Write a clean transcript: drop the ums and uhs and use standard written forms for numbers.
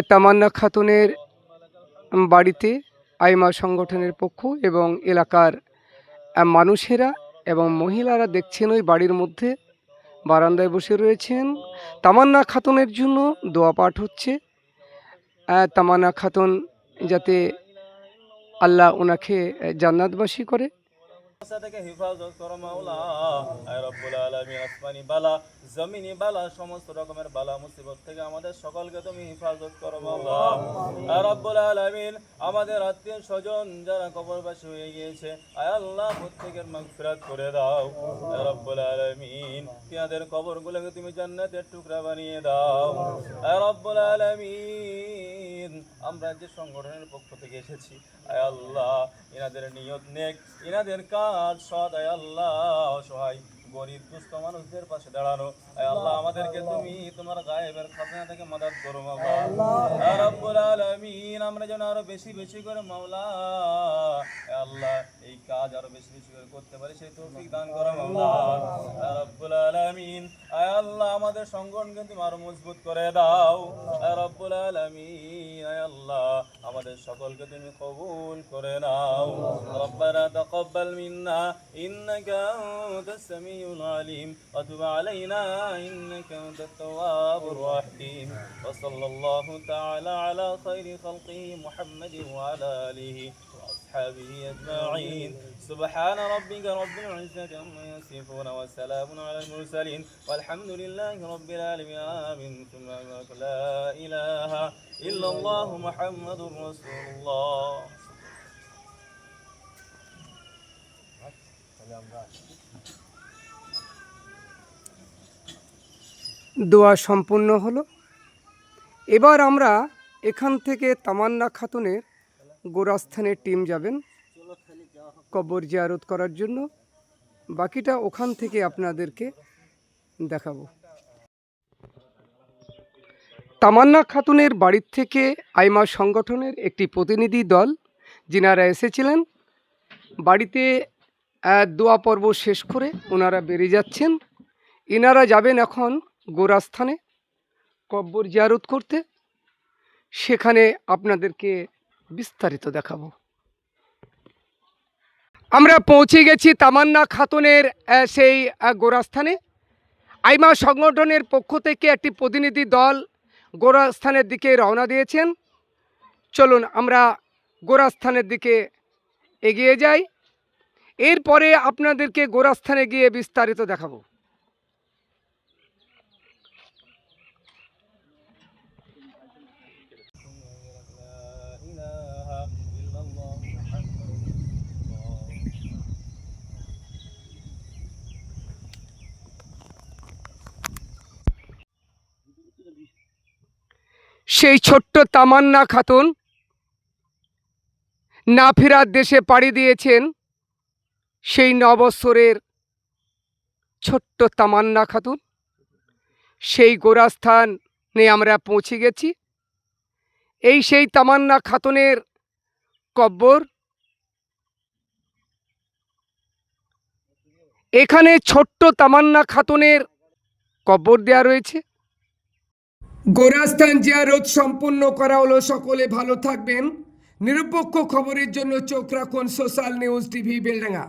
তামান্না খাতুনের বাড়িতে আইমা সংগঠনের পক্ষ এবং এলাকার মানুষেরা এবং মহিলারা দেখছেন ওই বাড়ির মধ্যে বারান্দায় বসে রয়েছেন। তামান্না খাতুনের জন্য দোয়া পাঠ হচ্ছে। তামান্না খাতুন যাতে আল্লাহ ওনাকে জান্নাতবাসী করে। থেকে হেফাজত করো মাওলা, আয় রব্বুল আলামিন। আসমানি বালা, জমিনি বালা, সমস্ত রকমের বালা মুসিবত থেকে আমাদের সকলকে তুমি হেফাজত করো মাওলা, আয় রব্বুল আলামিন। আমাদের আত্মীয় স্বজন যারা কবরবাসী হয়ে গিয়েছে, আয় আল্লাহ প্রত্যেকের মাগফিরাত করে দাও, আয় রব্বুল আলামিন। তিনাদের কবরগুলোকে তুমি জান্নাতের টুকরা বানিয়ে দাও, আয় রব্বুল আলামিন। আমরা যে সংগঠনের পক্ষ থেকে এসেছি, আয় আল্লাহ, ইনাদের নিয়ত নেক, ইনাদের কাজ সৎ, আয় আল্লাহ। অসহায় গরিব দুস্থ মানুষদের পাশে দাঁড়ানো, আয় আল্লাহ, আমাদেরকে তুমি তোমার গায়েবের খাজনা থেকে মাদাদ করো মাওলা, আয় রব্বুল আলামিন। আমরা যেন আরো বেশি বেশি করে মাওলা, আয় আল্লাহ, এই কাজ আরো বেশি বেশি করে করতে পারি সেই তৌফিক দান করো মাওলা, আয় রব্বুল আলামিন। আয় আল্লাহ, আমাদের সংগঠনকে তুমি আরো মজবুত করে দাও, আয় রব্বুল আলামিন। আয় আল্লাহ, আমাদের সকলকে তুমি কবুল করে নাও। রব্বানা তাকাব্বাল মিন্না ইন্নাকা আনতাস সামিউল আলিম ওয়া তুব আলাইনা ইন্নাকা আনতাত তাওয়াবুর রহিম। ওয়া সাল্লাল্লাহু তাআলা আলা খায়রি খালকিহি মুহাম্মাদিন ওয়া আলা আলিহি ওয়া আসহাবিহি আজমাইন। সুবহান রাব্বিকা রাব্বিল ইজ্জাতি আম্মা ইয়াসিফুন ওয়া সালামুন আলাল মুরসালিন ওয়ালহামদুলিল্লাহি রাব্বিল আলামিন। আমিন। সুম্মা লা ইলাহা ইল্লাল্লাহু মুহাম্মাদুর রাসূলুল্লাহ। দোয়া সম্পূর্ণ হলো। এবার আমরা এখান থেকে তামান্না খাতুনের গোরস্থানের টিম যাবেন কবর জিয়ারত করার জন্য। বাকিটা ওখান থেকে আপনাদেরকে দেখাবো। তামান্না খাতুনের বাড়ির থেকে আইমা সংগঠনের একটি প্রতিনিধি দল যিনারা এসেছিলেন বাড়িতে দোয়া পর্ব শেষ করে ওনারা বেরিয়ে যাচ্ছেন। এনারা যাবেন এখন গোরস্থানে কবর জিয়ারত করতে। সেখানে আপনাদেরকে বিস্তারিত দেখাবো। আমরা পৌঁছে গেছি তামান্না খাতুনের সেই গোরস্থানে। আইমা সংগঠনের পক্ষ থেকে একটি প্রতিনিধি দল গোরস্থানের দিকে রওনা দিয়েছেন। চলুন আমরা গোরস্থানের দিকে এগিয়ে যাই। এরপরে আপনাদেরকে গোরস্থানে গিয়ে বিস্তারিত দেখাবো। সেই ছোট্ট তামান্না খাতুন না ফেরার দেশে পাড়ি দিয়েছেন। সেই নবৎসরের ছোট্ট তামান্না খাতুন, সেই গোরস্থানে আমরা পৌঁছে গেছি। এই সেই তামান্না খাতুনের কব্বর। এখানে ছোট্ট তামান্না খাতুনের কব্বর দেয়া রয়েছে। গোরস্থান জিয়ারত সম্পূর্ণ করা হলো। সকলে ভালো থাকবেন। নিরপেক্ষ খবরের জন্য চোখ রাখুন সোশ্যাল নিউজ টিভি বেলডাঙ্গা।